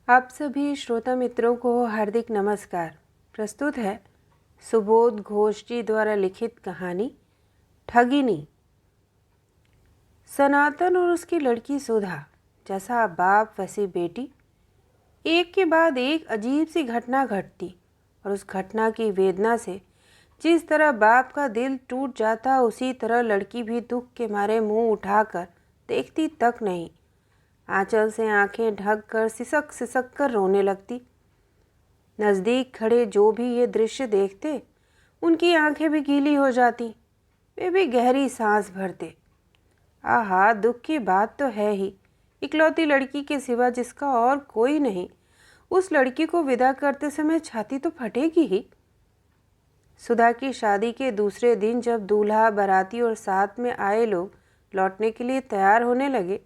आप सभी श्रोता मित्रों को हार्दिक नमस्कार। प्रस्तुत है सुबोध घोष जी द्वारा लिखित कहानी ठगिनी। सनातन और उसकी लड़की सुधा, जैसा बाप वैसी बेटी, एक के बाद एक अजीब सी घटना घटती और उस घटना की वेदना से जिस तरह बाप का दिल टूट जाता उसी तरह लड़की भी दुख के मारे मुंह उठाकर देखती तक नहीं। आंचल से आंखें ढक कर सिसक सिसक कर रोने लगती। नज़दीक खड़े जो भी ये दृश्य देखते उनकी आंखें भी गीली हो जाती। वे भी गहरी सांस भरते। आहा, दुख की बात तो है ही, इकलौती लड़की के सिवा जिसका और कोई नहीं, उस लड़की को विदा करते समय छाती तो फटेगी ही। सुधा की शादी के दूसरे दिन जब दूल्हा, बाराती और साथ में आए लोग लौटने के लिए तैयार होने लगे,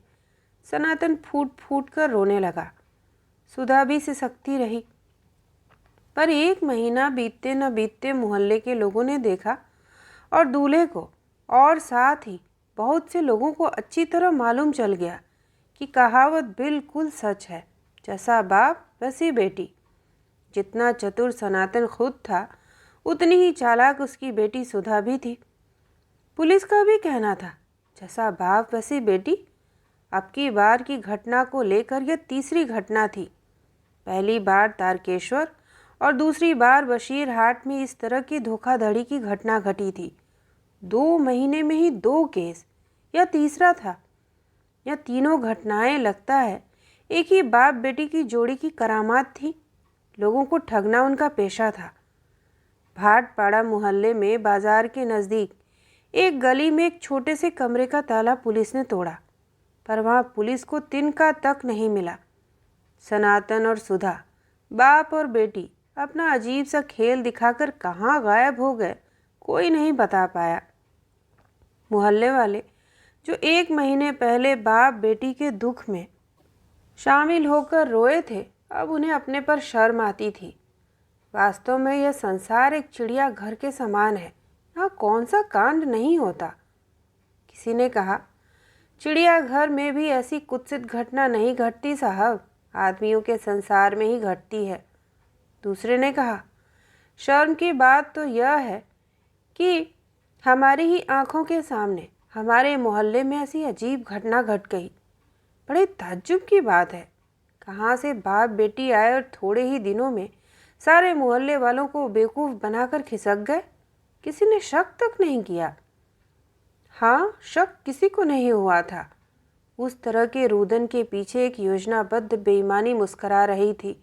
सनातन फूट फूट कर रोने लगा। सुधा भी सिसकती रही। पर एक महीना बीतते न बीतते मोहल्ले के लोगों ने देखा और दूल्हे को और साथ ही बहुत से लोगों को अच्छी तरह मालूम चल गया कि कहावत बिल्कुल सच है, जैसा बाप वैसी बेटी। जितना चतुर सनातन खुद था, उतनी ही चालाक उसकी बेटी सुधा भी थी। पुलिस का भी कहना था, जैसा बाप वैसी बेटी। अब की बार की घटना को लेकर यह तीसरी घटना थी। पहली बार तारकेश्वर और दूसरी बार बशीरहाट में इस तरह की धोखाधड़ी की घटना घटी थी। 2 महीने में ही 2 केस, यह तीसरा था। यह तीनों घटनाएं लगता है एक ही बाप बेटी की जोड़ी की करामात थी। लोगों को ठगना उनका पेशा था। भाटपाड़ा मोहल्ले में बाजार के नज़दीक एक गली में एक छोटे से कमरे का ताला पुलिस ने तोड़ा, पर वहाँ पुलिस को तिनका तक नहीं मिला। सनातन और सुधा, बाप और बेटी, अपना अजीब सा खेल दिखाकर कहाँ गायब हो गए, कोई नहीं बता पाया। मोहल्ले वाले जो 1 महीने पहले बाप बेटी के दुख में शामिल होकर रोए थे, अब उन्हें अपने पर शर्म आती थी। वास्तव में यह संसार एक चिड़ियाघर के समान है, यहाँ कौन सा कांड नहीं होता। किसी ने कहा, चिड़ियाघर में भी ऐसी कुत्सित घटना नहीं घटती साहब, आदमियों के संसार में ही घटती है। दूसरे ने कहा, शर्म की बात तो यह है कि हमारी ही आंखों के सामने हमारे मोहल्ले में ऐसी अजीब घटना घट गई। बड़े ताज्जुब की बात है, कहाँ से बाप बेटी आए और थोड़े ही दिनों में सारे मोहल्ले वालों को बेवकूफ़ बनाकर खिसक गए। किसी ने शक तक नहीं किया। हाँ, शक किसी को नहीं हुआ था। उस तरह के रुदन के पीछे एक योजनाबद्ध बेईमानी मुस्करा रही थी।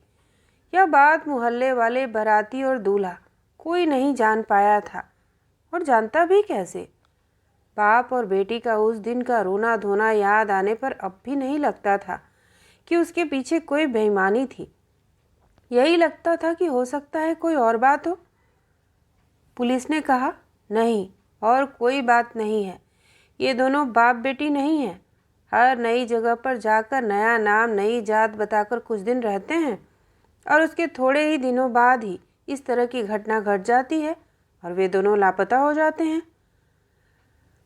यह बात मोहल्ले वाले, बाराती और दूल्हा कोई नहीं जान पाया था, और जानता भी कैसे। बाप और बेटी का उस दिन का रोना धोना याद आने पर अब भी नहीं लगता था कि उसके पीछे कोई बेईमानी थी। यही लगता था कि हो सकता है कोई और बात हो। पुलिस ने कहा, नहीं, और कोई बात नहीं है, ये दोनों बाप बेटी नहीं हैं। हर नई जगह पर जाकर नया नाम, नई जात बताकर कुछ दिन रहते हैं और उसके थोड़े ही दिनों बाद ही इस तरह की घटना घट जाती है और वे दोनों लापता हो जाते हैं।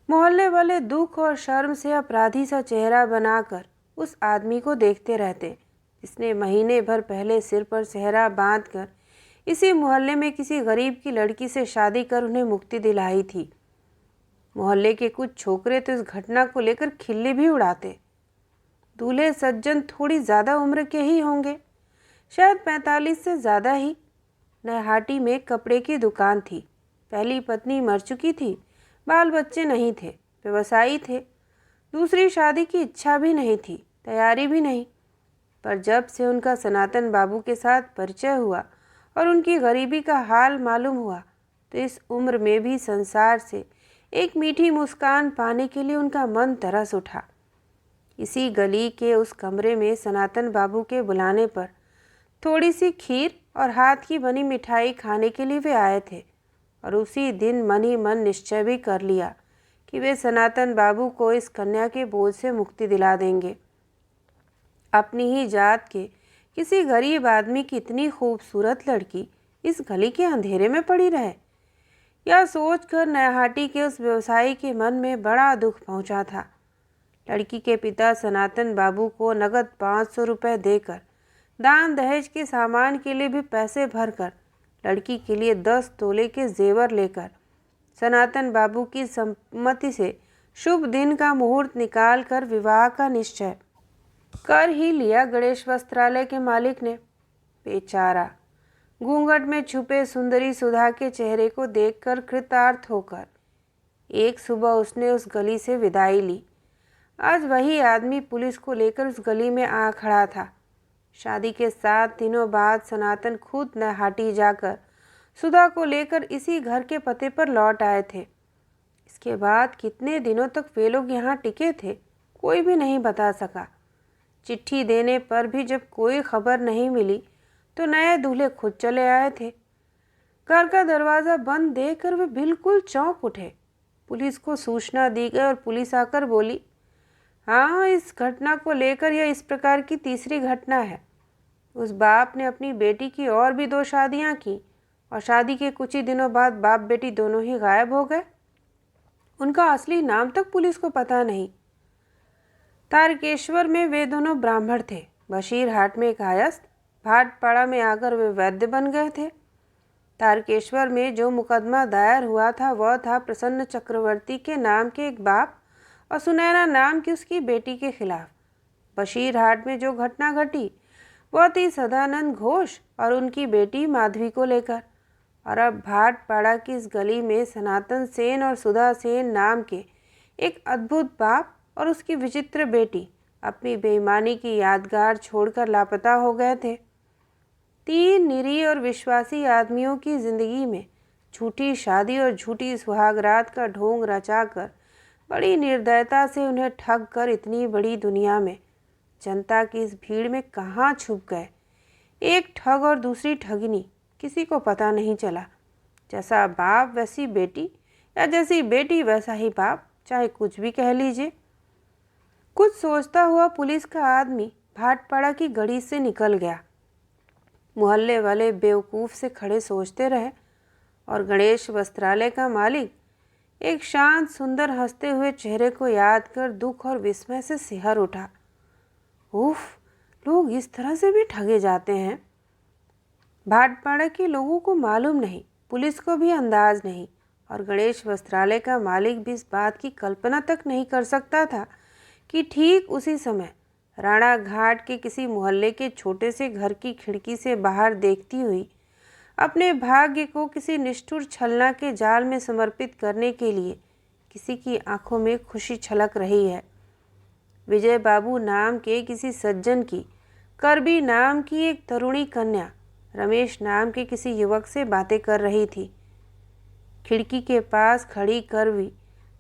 मोहल्ले वाले दुख और शर्म से अपराधी सा चेहरा बनाकर उस आदमी को देखते रहते जिसने महीने भर पहले सिर पर सेहरा बांधकर इसी मोहल्ले में किसी गरीब की लड़की से शादी कर उन्हें मुक्ति दिलाई थी। मोहल्ले के कुछ छोकरे तो इस घटना को लेकर खिल्ली भी उड़ाते। दूल्हे सज्जन थोड़ी ज़्यादा उम्र के ही होंगे, शायद 45 से ज़्यादा ही। नैहाटी में कपड़े की दुकान थी। पहली पत्नी मर चुकी थी, बाल बच्चे नहीं थे, व्यवसायी थे। दूसरी शादी की इच्छा भी नहीं थी, तैयारी भी नहीं। पर जब से उनका सनातन बाबू के साथ परिचय हुआ और उनकी गरीबी का हाल मालूम हुआ, तो इस उम्र में भी संसार से एक मीठी मुस्कान पाने के लिए उनका मन तरस उठा। इसी गली के उस कमरे में सनातन बाबू के बुलाने पर थोड़ी सी खीर और हाथ की बनी मिठाई खाने के लिए वे आए थे, और उसी दिन मन ही मन निश्चय भी कर लिया कि वे सनातन बाबू को इस कन्या के बोझ से मुक्ति दिला देंगे। अपनी ही जात के किसी गरीब आदमी की इतनी खूबसूरत लड़की इस गली के अंधेरे में पड़ी रहे, यह सोचकर नैहाटी के उस व्यवसायी के मन में बड़ा दुख पहुंचा था। लड़की के पिता सनातन बाबू को नगद 500 रुपये देकर दान दहेज के सामान के लिए भी पैसे भरकर, लड़की के लिए 10 तोले के जेवर लेकर, सनातन बाबू की सम्मति से शुभ दिन का मुहूर्त निकालकर विवाह का निश्चय कर ही लिया गणेश वस्त्रालय के मालिक ने। बेचारा घूंघट में छुपे सुंदरी सुधा के चेहरे को देखकर कृतार्थ होकर एक सुबह उसने उस गली से विदाई ली। आज वही आदमी पुलिस को लेकर उस गली में आ खड़ा था। शादी के 7 दिनों बाद सनातन खुद नहाटी जाकर सुधा को लेकर इसी घर के पते पर लौट आए थे। इसके बाद कितने दिनों तक वे लोग यहाँ टिके थे, कोई भी नहीं बता सका। चिट्ठी देने पर भी जब कोई खबर नहीं मिली तो नए दूल्हे खुद चले आए थे। घर का दरवाज़ा बंद देखकर वे बिल्कुल चौंक उठे। पुलिस को सूचना दी गई और पुलिस आकर बोली, हाँ, इस घटना को लेकर यह इस प्रकार की तीसरी घटना है। उस बाप ने अपनी बेटी की और भी 2 शादियाँ की और शादी के कुछ ही दिनों बाद बाप बेटी दोनों ही गायब हो गए। उनका असली नाम तक पुलिस को पता नहीं। तारकेश्वर में वे दोनों ब्राह्मण थे, बशीरहाट में कायस्थ, भाटपाड़ा में आकर वे वैद्य बन गए थे। तारकेश्वर में जो मुकदमा दायर हुआ था वह था प्रसन्न चक्रवर्ती के नाम के एक बाप और सुनैना नाम की उसकी बेटी के खिलाफ। बशीरहाट में जो घटना घटी वह थी सदानंद घोष और उनकी बेटी माधवी को लेकर। और अब भाटपाड़ा की इस गली में सनातन सेन और सुधा सेन नाम के एक अद्भुत बाप और उसकी विचित्र बेटी अपनी बेईमानी की यादगार छोड़कर लापता हो गए थे। 3 निरीह और विश्वासी आदमियों की जिंदगी में झूठी शादी और झूठी सुहागरात का ढोंग रचाकर बड़ी निर्दयता से उन्हें ठग कर इतनी बड़ी दुनिया में जनता की इस भीड़ में कहाँ छुप गए। एक ठग और दूसरी ठगिनी, किसी को पता नहीं चला। जैसा बाप वैसी बेटी या जैसी बेटी वैसा ही बाप, चाहे कुछ भी कह लीजिए। कुछ सोचता हुआ पुलिस का आदमी भाटपाड़ा की गड़ी से निकल गया। मोहल्ले वाले बेवकूफ़ से खड़े सोचते रहे और गणेश वस्त्रालय का मालिक एक शांत सुंदर हंसते हुए चेहरे को याद कर दुख और विस्मय से सिहर उठा। उफ, लोग इस तरह से भी ठगे जाते हैं। भाटपाड़ा के लोगों को मालूम नहीं, पुलिस को भी अंदाज नहीं और गणेश वस्त्रालय का मालिक भी इस बात की कल्पना तक नहीं कर सकता था कि ठीक उसी समय राणा घाट के किसी मोहल्ले के छोटे से घर की खिड़की से बाहर देखती हुई अपने भाग्य को किसी निष्ठुर छलना के जाल में समर्पित करने के लिए किसी की आंखों में खुशी छलक रही है। विजय बाबू नाम के किसी सज्जन की करबी नाम की एक तरुणी कन्या रमेश नाम के किसी युवक से बातें कर रही थी। खिड़की के पास खड़ी करवी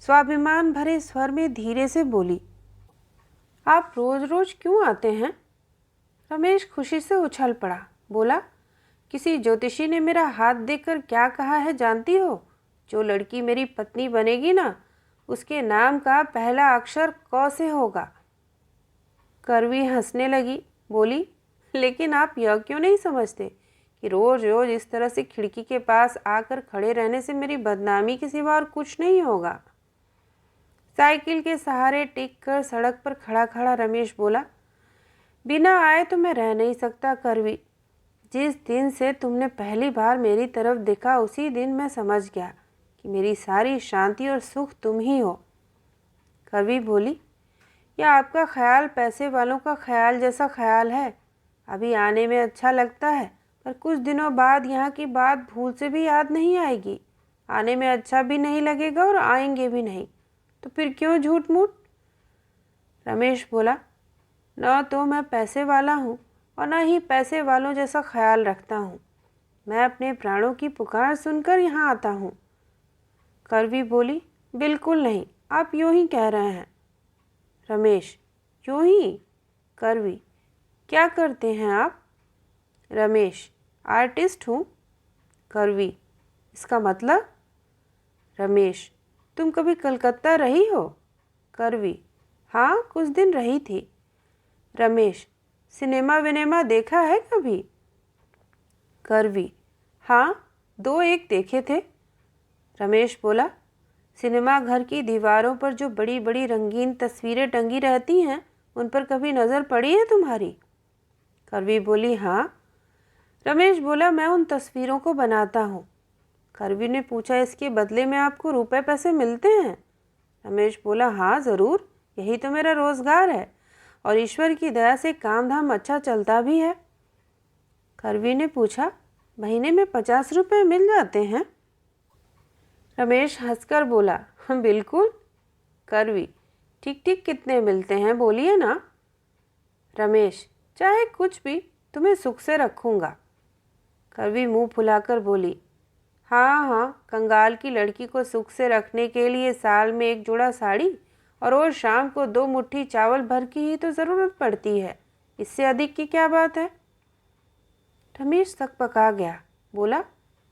स्वाभिमान भरे स्वर में धीरे से बोली, आप रोज रोज क्यों आते हैं? रमेश खुशी से उछल पड़ा, बोला, किसी ज्योतिषी ने मेरा हाथ देखकर क्या कहा है जानती हो? जो लड़की मेरी पत्नी बनेगी ना, उसके नाम का पहला अक्षर क से होगा। करवी हंसने लगी, बोली, लेकिन आप यह क्यों नहीं समझते कि रोज रोज इस तरह से खिड़की के पास आकर खड़े रहने से मेरी बदनामी के सिवा और कुछ नहीं होगा। साइकिल के सहारे टिक कर सड़क पर खड़ा खड़ा रमेश बोला, बिना आए तो मैं रह नहीं सकता करवी। जिस दिन से तुमने पहली बार मेरी तरफ देखा उसी दिन मैं समझ गया कि मेरी सारी शांति और सुख तुम ही हो। करवी बोली, या आपका ख्याल पैसे वालों का ख्याल जैसा ख्याल है? अभी आने में अच्छा लगता है पर कुछ दिनों बाद यहाँ की बात भूल से भी याद नहीं आएगी। आने में अच्छा भी नहीं लगेगा और आएंगे भी नहीं, तो फिर क्यों झूठ मूठ? रमेश बोला, न तो मैं पैसे वाला हूँ और न ही पैसे वालों जैसा ख्याल रखता हूँ। मैं अपने प्राणों की पुकार सुनकर यहाँ आता हूँ। करवी बोली, बिल्कुल नहीं, आप यूँ ही कह रहे हैं। रमेश, यूँ ही? करवी, क्या करते हैं आप? रमेश, आर्टिस्ट हूँ। करवी, इसका मतलब? रमेश, तुम कभी कलकत्ता रही हो? करवी, हाँ, कुछ दिन रही थी। रमेश, सिनेमा विनेमा देखा है कभी? करवी, हाँ, 2-1 देखे थे। रमेश बोला, सिनेमा घर की दीवारों पर जो बड़ी बड़ी रंगीन तस्वीरें टंगी रहती हैं उन पर कभी नज़र पड़ी है तुम्हारी? करवी बोली, हाँ। रमेश बोला, मैं उन तस्वीरों को बनाता हूँ। करवी ने पूछा, इसके बदले में आपको रुपए पैसे मिलते हैं? रमेश बोला, हाँ ज़रूर, यही तो मेरा रोज़गार है और ईश्वर की दया से काम धाम अच्छा चलता भी है। करवी ने पूछा, महीने में 50 रुपये मिल जाते हैं? रमेश हंसकर बोला, बिल्कुल। करवी, ठीक ठीक कितने मिलते हैं बोलिए ना। रमेश, चाहे कुछ भी, तुम्हें सुख से रखूँगा। करवी मुंह फुलाकर बोली, हाँ हाँ, कंगाल की लड़की को सुख से रखने के लिए साल में एक जोड़ा साड़ी और रोज शाम को 2 मुट्ठी चावल भर की ही तो ज़रूरत पड़ती है, इससे अधिक की क्या बात है? रमेश सकपका गया, बोला,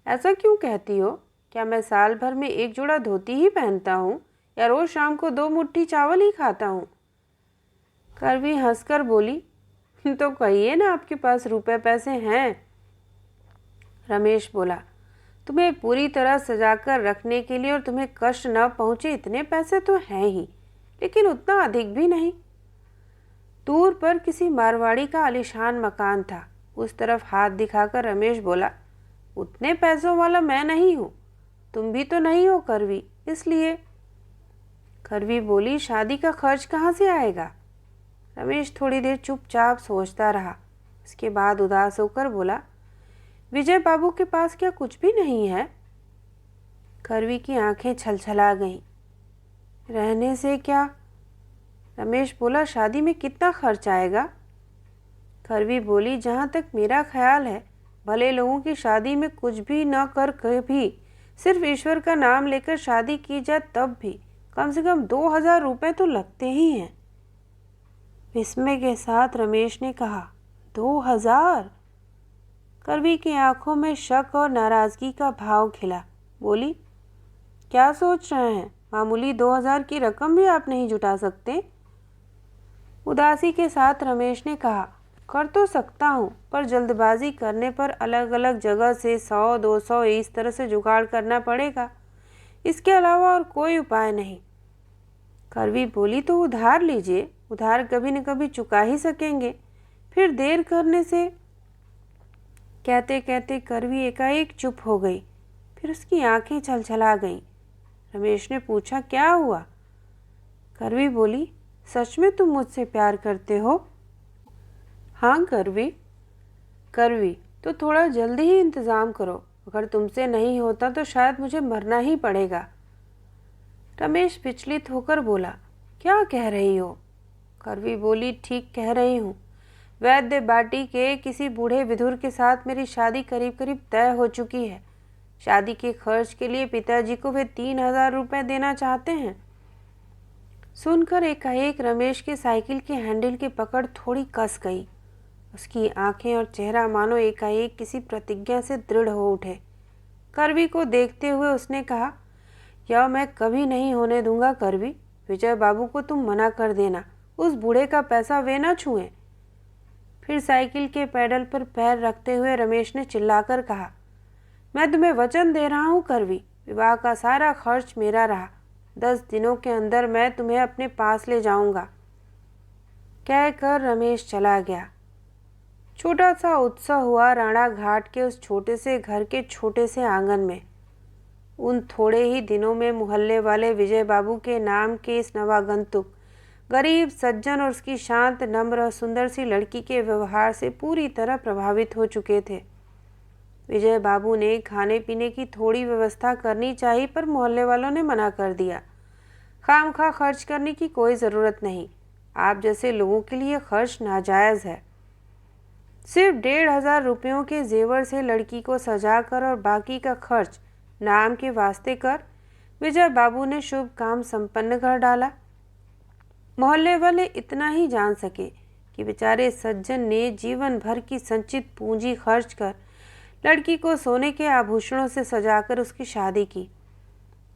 ऐसा क्यों कहती हो? क्या मैं साल भर में एक जोड़ा धोती ही पहनता हूँ या रोज शाम को 2 मुट्ठी चावल ही खाता हूँ? करवी हंसकर बोली, तो कहिए ना आपके पास रुपए पैसे हैं। रमेश बोला, तुम्हें पूरी तरह सजाकर रखने के लिए और तुम्हें कष्ट न पहुंचे इतने पैसे तो हैं ही, लेकिन उतना अधिक भी नहीं। दूर पर किसी मारवाड़ी का आलीशान मकान था। उस तरफ हाथ दिखाकर रमेश बोला, उतने पैसों वाला मैं नहीं हूँ, तुम भी तो नहीं हो करवी, इसलिए। करवी बोली, शादी का खर्च कहाँ से आएगा? रमेश थोड़ी देर चुपचाप सोचता रहा। उसके बाद उदास होकर बोला, विजय बाबू के पास क्या कुछ भी नहीं है? करवी की आंखें छलछला गईं। रहने से क्या? रमेश बोला, शादी में कितना खर्च आएगा? करवी बोली, जहाँ तक मेरा ख्याल है, भले लोगों की शादी में कुछ भी न कर के भी सिर्फ ईश्वर का नाम लेकर शादी की जाए तब भी कम से कम 2000 रुपये तो लगते ही हैं। विस्मय के साथ रमेश ने कहा, 2000? करवी की आंखों में शक और नाराजगी का भाव खिला। बोली, क्या सोच रहे हैं? मामूली 2000 की रकम भी आप नहीं जुटा सकते? उदासी के साथ रमेश ने कहा, कर तो सकता हूँ, पर जल्दबाजी करने पर अलग अलग जगह से 100-200 इस तरह से जुगाड़ करना पड़ेगा। इसके अलावा और कोई उपाय नहीं। करवी बोली, तो उधार लीजिए, उधार कभी न कभी चुका ही सकेंगे, फिर देर करने से। कहते कहते करवी एकाएक चुप हो गई, फिर उसकी आंखें छलछला गईं। रमेश ने पूछा, क्या हुआ? करवी बोली, सच में तुम मुझसे प्यार करते हो? हाँ करवी। करवी, तो थोड़ा जल्दी ही इंतज़ाम करो, अगर तुमसे नहीं होता तो शायद मुझे मरना ही पड़ेगा। रमेश विचलित होकर बोला, क्या कह रही हो? करवी बोली, ठीक कह रही हूँ। वैद्य बाटी के किसी बूढ़े विधुर के साथ मेरी शादी करीब करीब तय हो चुकी है। शादी के खर्च के लिए पिताजी को वे 3000 रुपये देना चाहते हैं। सुनकर एकाएक रमेश के साइकिल के हैंडल की पकड़ थोड़ी कस गई। उसकी आंखें और चेहरा मानो एकाएक किसी प्रतिज्ञा से दृढ़ हो उठे। करवी को देखते हुए उसने कहा, यह मैं कभी नहीं होने दूंगा करवी। विजय बाबू को तुम मना कर देना, उस बूढ़े का पैसा वे ना छुएं। फिर साइकिल के पैडल पर पैर रखते हुए रमेश ने चिल्लाकर कहा, मैं तुम्हें वचन दे रहा हूँ करवी, विवाह का सारा खर्च मेरा रहा। 10 दिनों के अंदर मैं तुम्हें अपने पास ले जाऊंगा। कहकर रमेश चला गया। छोटा सा उत्सव हुआ राणा घाट के उस छोटे से घर के छोटे से आंगन में। उन थोड़े ही दिनों में मोहल्ले वाले विजय बाबू के नाम के इस नवागंतुक गरीब सज्जन और उसकी शांत नम्र और सुंदर सी लड़की के व्यवहार से पूरी तरह प्रभावित हो चुके थे। विजय बाबू ने खाने पीने की थोड़ी व्यवस्था करनी चाहिए, पर मोहल्ले वालों ने मना कर दिया। खामखा खर्च करने की कोई ज़रूरत नहीं, आप जैसे लोगों के लिए खर्च नाजायज़ है। सिर्फ 1500 रुपयों के जेवर से लड़की को सजाकर और बाकी का खर्च नाम के वास्ते कर विजय बाबू ने शुभ काम संपन्न कर डाला। मोहल्ले वाले इतना ही जान सके कि बेचारे सज्जन ने जीवन भर की संचित पूंजी खर्च कर लड़की को सोने के आभूषणों से सजाकर उसकी शादी की।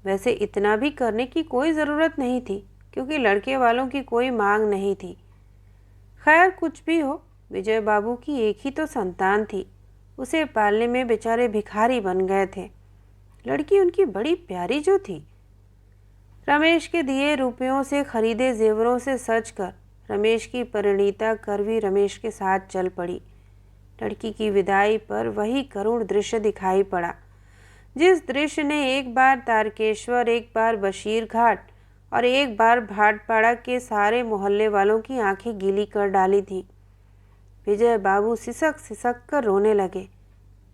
वैसे इतना भी करने की कोई ज़रूरत नहीं थी, क्योंकि लड़के वालों की कोई मांग नहीं थी। खैर कुछ भी हो, विजय बाबू की एक ही तो संतान थी, उसे पालने में बेचारे भिखारी बन गए थे। लड़की उनकी बड़ी प्यारी जो थी। रमेश के दिए रुपयों से खरीदे जेवरों से सज कर रमेश की परिणीता करवी रमेश के साथ चल पड़ी। लड़की की विदाई पर वही करुण दृश्य दिखाई पड़ा, जिस दृश्य ने एक बार तारकेश्वर, एक बार बशीर घाट और एक बार भाटपाड़ा के सारे मोहल्ले वालों की आंखें गीली कर डाली थी। विजय बाबू सिसक सिसक कर रोने लगे।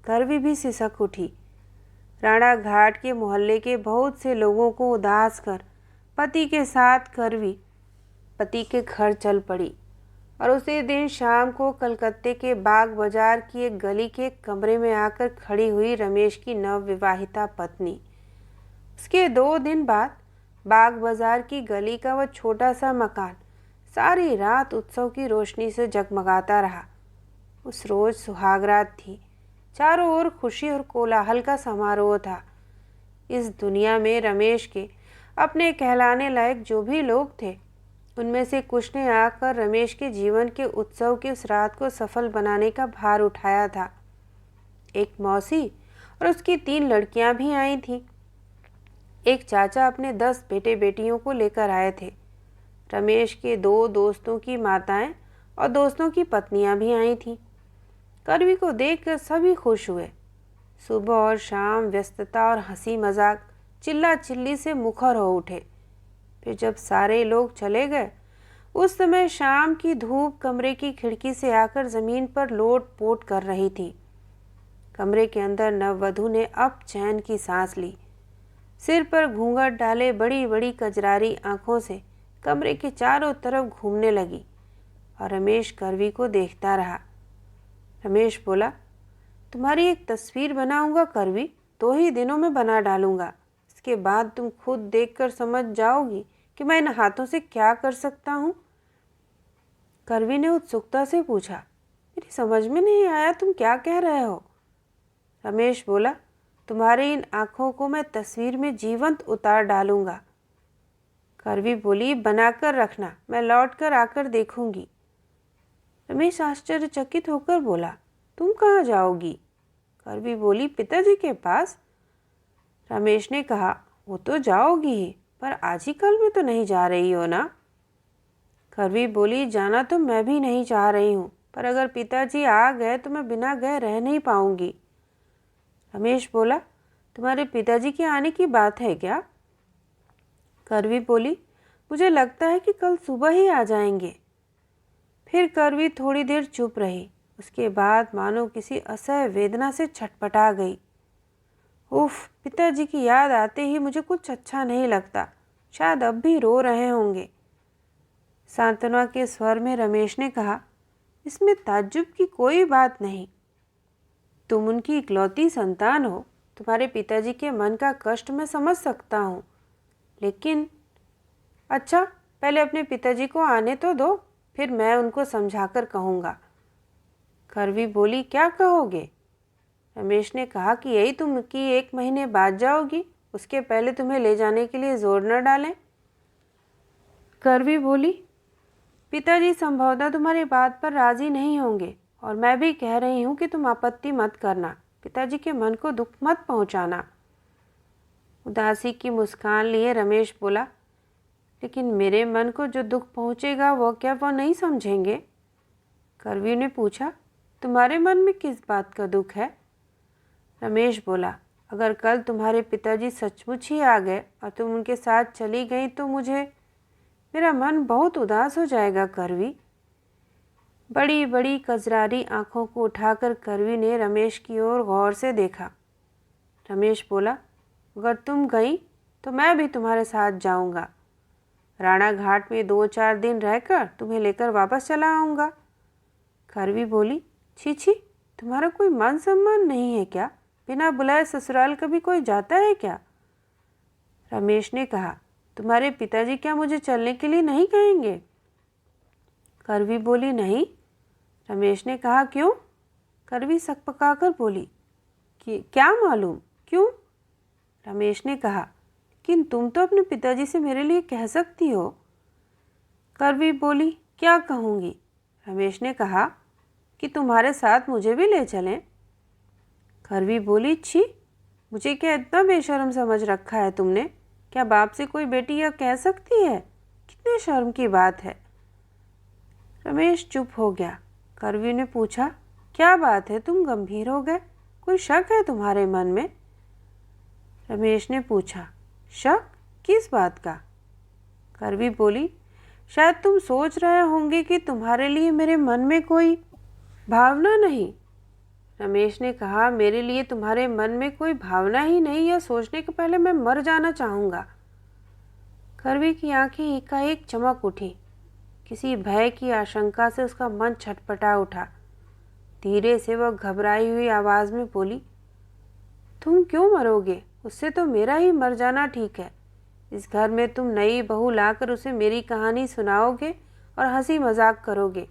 करवी भी सिसक उठी। राणा घाट के मोहल्ले के बहुत से लोगों को उदास कर पति के साथ करवी पति के घर चल पड़ी और उसी दिन शाम को कलकत्ते के बाग बाजार की एक गली के कमरे में आकर खड़ी हुई रमेश की नवविवाहिता पत्नी। उसके 2 दिन बाद बाग बाजार की गली का वह छोटा सा मकान सारी रात उत्सव की रोशनी से जगमगाता रहा। उस रोज सुहागरात थी। चारों ओर खुशी और कोलाहल का समारोह था। इस दुनिया में रमेश के अपने कहलाने लायक जो भी लोग थे, उनमें से कुछ ने आकर रमेश के जीवन के उत्सव की उस रात को सफल बनाने का भार उठाया था। एक मौसी और उसकी 3 लड़कियां भी आई थीं। एक चाचा अपने 10 बेटे बेटियों को लेकर आए थे। रमेश के 2 दोस्तों की माताएं और दोस्तों की पत्नियां भी आई थीं। करवी को देखकर सभी खुश हुए। सुबह और शाम व्यस्तता और हंसी मजाक, चिल्ला चिल्ली से मुखर हो उठे। फिर जब सारे लोग चले गए, उस समय शाम की धूप कमरे की खिड़की से आकर जमीन पर लोट पोट कर रही थी। कमरे के अंदर नववधू ने अब चैन की सांस ली। सिर पर घूंघट डाले बड़ी बड़ी कजरारी आंखों से कमरे के चारों तरफ घूमने लगी और रमेश करवी को देखता रहा। रमेश बोला, तुम्हारी एक तस्वीर बनाऊंगा करवी, 2 ही दिनों में बना डालूंगा। इसके बाद तुम खुद देखकर समझ जाओगी कि मैं इन हाथों से क्या कर सकता हूँ। करवी ने उत्सुकता से पूछा, मेरी समझ में नहीं आया, तुम क्या कह रहे हो? रमेश बोला, तुम्हारी इन आंखों को मैं तस्वीर में जीवंत उतार डालूंगा। करवी बोली, बनाकर रखना, मैं लौट कर आकर देखूंगी। रमेश आश्चर्यचकित होकर बोला, तुम कहाँ जाओगी? करवी बोली, पिताजी के पास। रमेश ने कहा, वो तो जाओगी ही, पर आज ही कल में तो नहीं जा रही हो ना? करवी बोली, जाना तो मैं भी नहीं चाह रही हूँ, पर अगर पिताजी आ गए तो मैं बिना गए रह नहीं पाऊंगी। रमेश बोला, तुम्हारे पिताजी के आने की बात है क्या? करवी बोली, मुझे लगता है कि कल सुबह ही आ जाएंगे। फिर करवी थोड़ी देर चुप रही। उसके बाद मानो किसी असह्य वेदना से छटपटा गई। उफ, पिताजी की याद आते ही मुझे कुछ अच्छा नहीं लगता, शायद अब भी रो रहे होंगे। सांत्वना के स्वर में रमेश ने कहा, इसमें ताज्जुब की कोई बात नहीं। तुम उनकी इकलौती संतान हो, तुम्हारे पिताजी के मन का कष्ट मैं समझ सकता हूँ, लेकिन अच्छा, पहले अपने पिताजी को आने तो दो, फिर मैं उनको समझाकर कहूँगा। करवी बोली, क्या कहोगे? रमेश ने कहा कि यही तुम कि 1 महीने बाद जाओगी, उसके पहले तुम्हें ले जाने के लिए जोर न डालें। करवी बोली, पिताजी संभवतः तुम्हारी बात पर राजी नहीं होंगे, और मैं भी कह रही हूँ कि तुम आपत्ति मत करना, पिताजी के मन को दुख मत पहुँचाना। उदासी की मुस्कान लिए रमेश बोला, लेकिन मेरे मन को जो दुख पहुँचेगा वो क्या वो नहीं समझेंगे? करवी ने पूछा, तुम्हारे मन में किस बात का दुख है? रमेश बोला, अगर कल तुम्हारे पिताजी सचमुच ही आ गए और तुम उनके साथ चली गई तो मेरा मन बहुत उदास हो जाएगा करवी। बड़ी बड़ी कजरारी आंखों को उठाकर करवी ने रमेश की ओर गौर से देखा। रमेश बोला, अगर तुम गई तो मैं भी तुम्हारे साथ जाऊंगा। राणा घाट में 2-4 दिन रहकर तुम्हें लेकर वापस चला आऊँगा। करवी बोली, छी छी, तुम्हारा कोई मान सम्मान नहीं है क्या? बिना बुलाए ससुराल कभी कोई जाता है क्या? रमेश ने कहा, तुम्हारे पिताजी क्या मुझे चलने के लिए नहीं कहेंगे? करवी बोली, नहीं। रमेश ने कहा, क्यों? करवी सकपकाकर बोली, कि क्या मालूम क्यों? रमेश ने कहा, लेकिन तुम तो अपने पिताजी से मेरे लिए कह सकती हो। करवी बोली, क्या कहूँगी? रमेश ने कहा कि तुम्हारे साथ मुझे भी ले चलें। करवी बोली, छी, मुझे क्या इतना बेशर्म समझ रखा है तुमने? क्या बाप से कोई बेटी यह कह सकती है? कितने शर्म की बात है। रमेश चुप हो गया। करवी ने पूछा, क्या बात है, तुम गंभीर हो गए? कोई शक है तुम्हारे मन में? रमेश ने पूछा, शक? किस बात का? करवी बोली, शायद तुम सोच रहे होंगे कि तुम्हारे लिए मेरे मन में कोई भावना नहीं। रमेश ने कहा, मेरे लिए तुम्हारे मन में कोई भावना ही नहीं, यह सोचने के पहले मैं मर जाना चाहूँगा। करवी की आंखें एकाएक चमक उठी। किसी भय की आशंका से उसका मन छटपटा उठा। धीरे से वह घबराई हुई आवाज़ में बोली, तुम क्यों मरोगे? उससे तो मेरा ही मर जाना ठीक है। इस घर में तुम नई बहू लाकर उसे मेरी कहानी सुनाओगे और हंसी मजाक करोगे।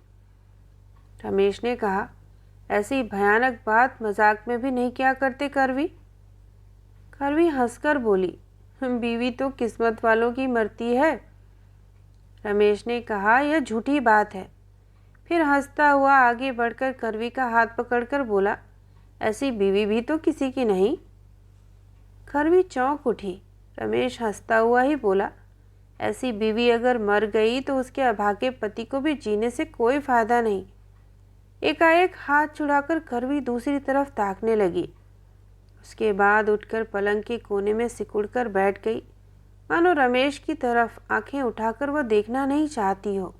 रमेश ने कहा, ऐसी भयानक बात मजाक में भी नहीं किया करते करवी। करवी हंसकर बोली, बीवी तो किस्मत वालों की मरती है। रमेश ने कहा, यह झूठी बात है। फिर हंसता हुआ आगे बढ़कर करवी का हाथ पकड़कर बोला, ऐसी बीवी भी तो किसी की नहीं। करवी चौंक उठी। रमेश हंसता हुआ ही बोला, ऐसी बीवी अगर मर गई तो उसके अभागे पति को भी जीने से कोई फायदा नहीं। एकाएक हाथ छुड़ाकर करवी दूसरी तरफ ताकने लगी। उसके बाद उठकर पलंग के कोने में सिकुड़कर बैठ गई, मानो रमेश की तरफ आंखें उठाकर वह देखना नहीं चाहती हो।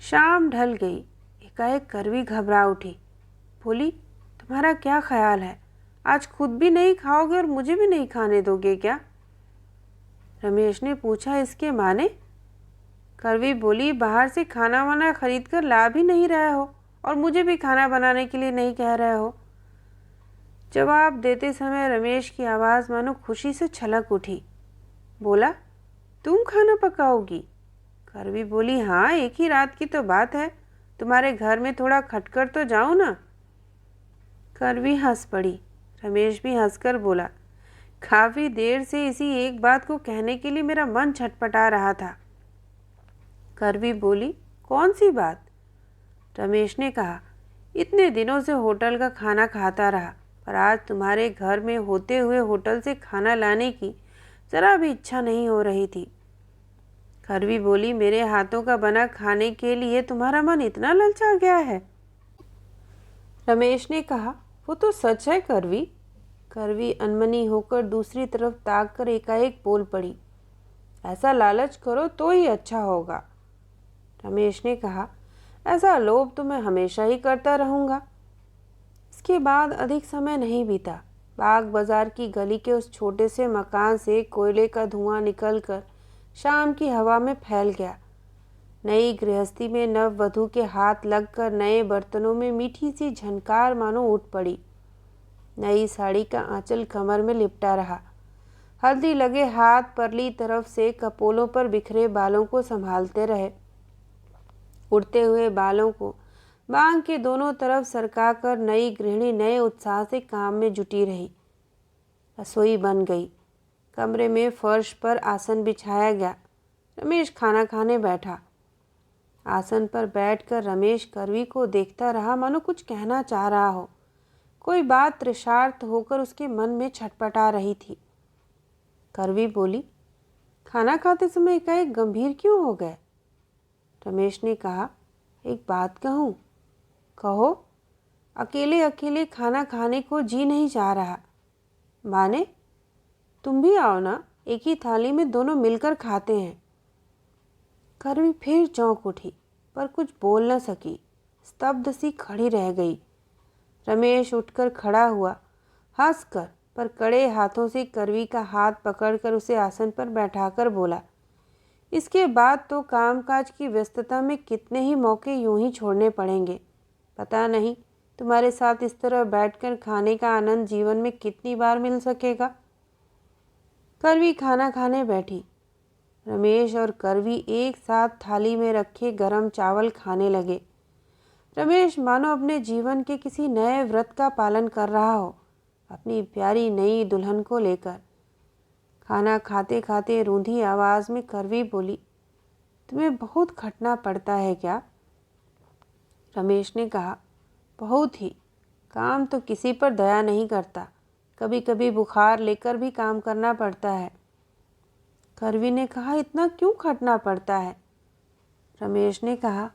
शाम ढल गई। एकाएक करवी घबरा उठी। बोली, तुम्हारा क्या ख्याल है? आज खुद भी नहीं खाओगे और मुझे भी नहीं खाने दोगे क्या? रमेश ने पूछा, इसके माने? करवी बोली, बाहर से खाना वाना खरीद कर ला भी नहीं रहे हो और मुझे भी खाना बनाने के लिए नहीं कह रहे हो। जवाब देते समय रमेश की आवाज़ मानो खुशी से छलक उठी। बोला, तुम खाना पकाओगी? करवी बोली, हाँ, एक ही रात की तो बात है, तुम्हारे घर में थोड़ा खटकर तो जाऊँ ना। करवी हंस पड़ी। रमेश भी हंसकर बोला, काफ़ी देर से इसी एक बात को कहने के लिए मेरा मन छटपटा रहा था। करवी बोली, कौन सी बात? रमेश ने कहा, इतने दिनों से होटल का खाना खाता रहा, पर आज तुम्हारे घर में होते हुए होटल से खाना लाने की जरा भी इच्छा नहीं हो रही थी। करवी बोली, मेरे हाथों का बना खाने के लिए तुम्हारा मन इतना ललचा गया है? रमेश ने कहा, वो तो सच है करवी। करवी अनमनी होकर दूसरी तरफ ताक कर एकाएक बोल पड़ी, ऐसा लालच करो तो ही अच्छा होगा। रमेश ने कहा, ऐसा लोभ तो मैं हमेशा ही करता रहूँगा। इसके बाद अधिक समय नहीं बीता। बाग बाजार की गली के उस छोटे से मकान से कोयले का धुआं निकलकर शाम की हवा में फैल गया। नई गृहस्थी में नववधू के हाथ लगकर नए बर्तनों में मीठी सी झनकार मानो उठ पड़ी। नई साड़ी का आंचल कमर में लिपटा रहा। हल्दी लगे हाथ परली तरफ से कपोलों पर बिखरे बालों को संभालते रहे। उड़ते हुए बालों को बांग के दोनों तरफ सरकाकर नई गृहिणी नए उत्साह से काम में जुटी रही। रसोई बन गई। कमरे में फर्श पर आसन बिछाया गया। रमेश खाना खाने बैठा। आसन पर बैठकर रमेश करवी को देखता रहा, मानो कुछ कहना चाह रहा हो। कोई बात तृषार्त होकर उसके मन में छटपटा रही थी। करवी बोली, खाना खाते समय एकाएक गंभीर क्यों हो गए? रमेश ने कहा, एक बात कहूँ? कहो। अकेले अकेले खाना खाने को जी नहीं चाह रहा। माने? तुम भी आओ ना, एक ही थाली में दोनों मिलकर खाते हैं। करवी फिर चौंक उठी, पर कुछ बोल न सकी। स्तब्ध सी खड़ी रह गई। रमेश उठकर खड़ा हुआ, हंसकर पर कड़े हाथों से करवी का हाथ पकड़कर उसे आसन पर बैठाकर बोला, इसके बाद तो कामकाज की व्यस्तता में कितने ही मौके यूं ही छोड़ने पड़ेंगे। पता नहीं तुम्हारे साथ इस तरह बैठकर खाने का आनंद जीवन में कितनी बार मिल सकेगा। करवी खाना खाने बैठी। रमेश और करवी एक साथ थाली में रखे गरम चावल खाने लगे। रमेश मानो अपने जीवन के किसी नए व्रत का पालन कर रहा हो, अपनी प्यारी नई दुल्हन को लेकर। खाना खाते खाते रूंधी आवाज़ में करवी बोली, तुम्हें बहुत खटना पड़ता है क्या? रमेश ने कहा, बहुत ही। काम तो किसी पर दया नहीं करता, कभी कभी बुखार लेकर भी काम करना पड़ता है। करवी ने कहा, इतना क्यों खटना पड़ता है? रमेश ने कहा,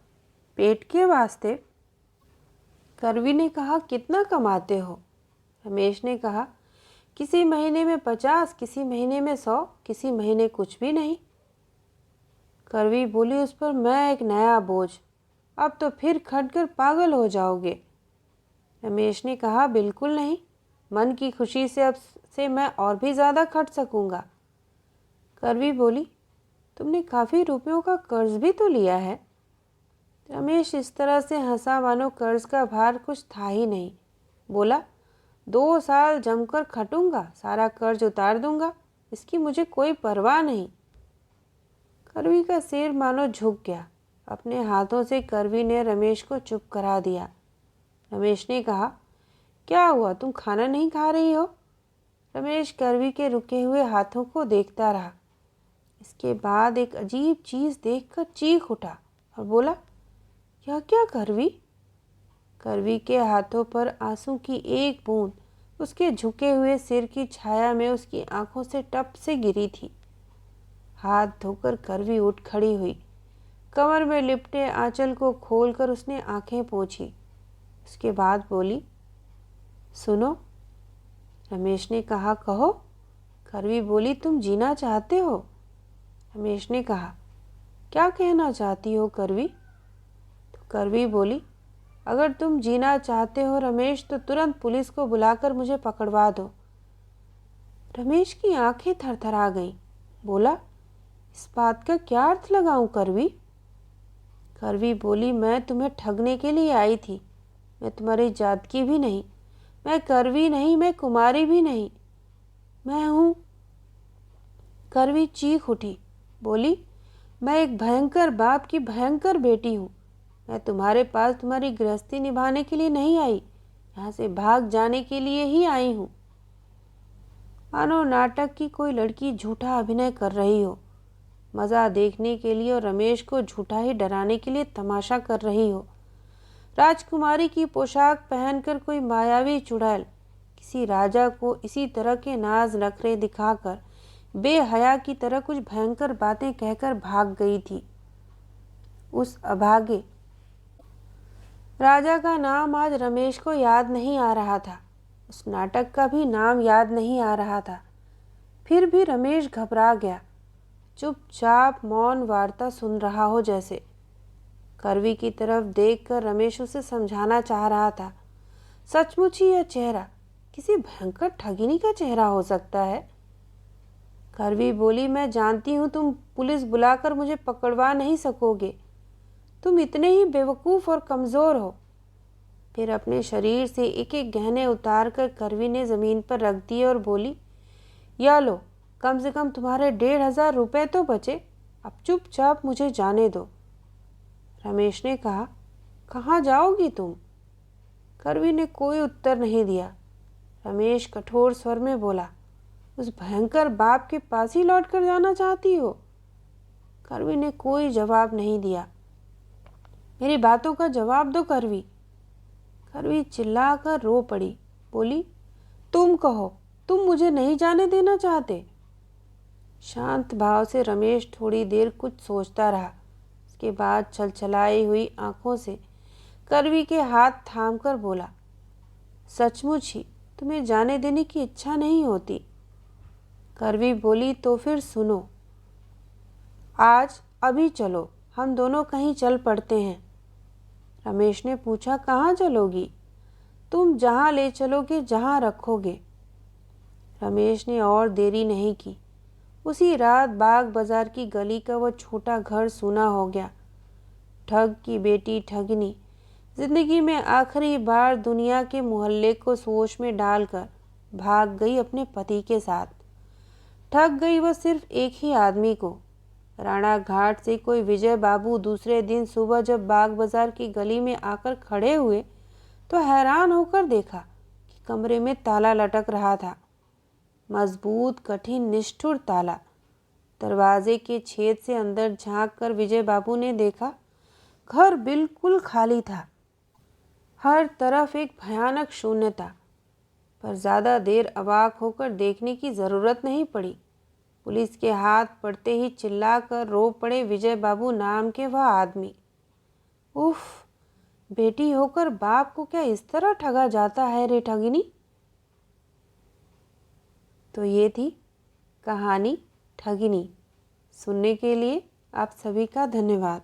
पेट के वास्ते? करवी ने कहा, कितना कमाते हो? रमेश ने कहा, किसी महीने में 50, किसी महीने में 100, किसी महीने कुछ भी नहीं। करवी बोली, उस पर मैं एक नया बोझ, अब तो फिर खट कर पागल हो जाओगे। रमेश ने कहा, बिल्कुल नहीं, मन की खुशी से अब से मैं और भी ज़्यादा खट सकूंगा। करवी बोली, तुमने काफ़ी रुपयों का कर्ज भी तो लिया है। रमेश इस तरह से हंसा मानो कर्ज का भार कुछ था ही नहीं। बोला, 2 साल जमकर खटूंगा, सारा कर्ज उतार दूंगा, इसकी मुझे कोई परवाह नहीं। करवी का सिर मानो झुक गया। अपने हाथों से करवी ने रमेश को चुप करा दिया। रमेश ने कहा, क्या हुआ, तुम खाना नहीं खा रही हो? रमेश करवी के रुके हुए हाथों को देखता रहा। इसके बाद एक अजीब चीज़ देखकर चीख उठा और बोला, यह क्या करवी? करवी के हाथों पर आंसू की एक बूंद उसके झुके हुए सिर की छाया में उसकी आंखों से टप से गिरी थी। हाथ धोकर करवी उठ खड़ी हुई। कमर में लिपटे आंचल को खोलकर उसने आंखें पोंछी। उसके बाद बोली, सुनो। रमेश ने कहा, कहो। करवी बोली, तुम जीना चाहते हो? रमेश ने कहा, क्या कहना चाहती हो करवी? तो करवी बोली, अगर तुम जीना चाहते हो रमेश, तो तुरंत पुलिस को बुलाकर मुझे पकड़वा दो। रमेश की आंखें थरथरा गईं। बोला, इस बात का क्या अर्थ लगाऊं करवी? करवी बोली, मैं तुम्हें ठगने के लिए आई थी। मैं तुम्हारी जात की भी नहीं, मैं करवी नहीं, मैं कुमारी भी नहीं, मैं हूँ। करवी चीख उठी। बोली, मैं एक भयंकर बाप की भयंकर बेटी हूँ। मैं तुम्हारे पास तुम्हारी गृहस्थी निभाने के लिए नहीं आई, यहाँ से भाग जाने के लिए ही आई हूँ। मानो नाटक की कोई लड़की झूठा अभिनय कर रही हो, मज़ा देखने के लिए और रमेश को झूठा ही डराने के लिए तमाशा कर रही हो। राजकुमारी की पोशाक पहनकर कोई मायावी चुड़ैल किसी राजा को इसी तरह के नाज नखरे दिखाकर बेहया की तरह कुछ भयंकर बातें कहकर भाग गई थी। उस अभागे राजा का नाम आज रमेश को याद नहीं आ रहा था, उस नाटक का भी नाम याद नहीं आ रहा था। फिर भी रमेश घबरा गया, चुपचाप मौन वार्ता सुन रहा हो जैसे। करवी की तरफ देखकर रमेश उसे समझाना चाह रहा था, सचमुच ही यह चेहरा किसी भयंकर ठगिनी का चेहरा हो सकता है। करवी बोली, मैं जानती हूँ तुम पुलिस बुलाकर मुझे पकड़वा नहीं सकोगे, तुम इतने ही बेवकूफ़ और कमज़ोर हो। फिर अपने शरीर से एक एक गहने उतार कर करवी ने ज़मीन पर रख दिए और बोली, या लो, कम से कम तुम्हारे 1,500 रुपये तो बचे, अब चुपचाप मुझे जाने दो। रमेश ने कहा, कहाँ जाओगी तुम? करवी ने कोई उत्तर नहीं दिया। रमेश कठोर स्वर में बोला, उस भयंकर बाप के पास ही लौट कर जाना चाहती हो? करवी ने कोई जवाब नहीं दिया। मेरी बातों का जवाब दो करवी। करवी चिल्लाकर रो पड़ी। बोली, तुम कहो, तुम मुझे नहीं जाने देना चाहते? शांत भाव से रमेश थोड़ी देर कुछ सोचता रहा। उसके बाद छलछलाई हुई आंखों से करवी के हाथ थामकर बोला, सचमुच ही तुम्हें जाने देने की इच्छा नहीं होती? करवी बोली, तो फिर सुनो, आज अभी चलो, हम दोनों कहीं चल पड़ते हैं। रमेश ने पूछा, कहाँ चलोगी? तुम जहाँ ले चलोगे, जहाँ रखोगे। रमेश ने और देरी नहीं की। उसी रात बाग बाजार की गली का वो छोटा घर सूना हो गया। ठग की बेटी ठगनी जिंदगी में आखिरी बार दुनिया के मोहल्ले को सोच में डालकर भाग गई अपने पति के साथ। ठग गई वो सिर्फ एक ही आदमी को। राणा घाट से कोई विजय बाबू दूसरे दिन सुबह जब बाग बाजार की गली में आकर खड़े हुए तो हैरान होकर देखा कि कमरे में ताला लटक रहा था। मजबूत, कठिन, निष्ठुर ताला। दरवाजे के छेद से अंदर झांक कर विजय बाबू ने देखा, घर बिल्कुल खाली था। हर तरफ एक भयानक शून्यता। पर ज़्यादा देर अवाक होकर देखने की ज़रूरत नहीं पड़ी। पुलिस के हाथ पड़ते ही चिल्लाकर रो पड़े विजय बाबू नाम के वह आदमी। उफ, बेटी होकर बाप को क्या इस तरह ठगा जाता है रे ठगिनी। तो ये थी कहानी ठगिनी। सुनने के लिए आप सभी का धन्यवाद।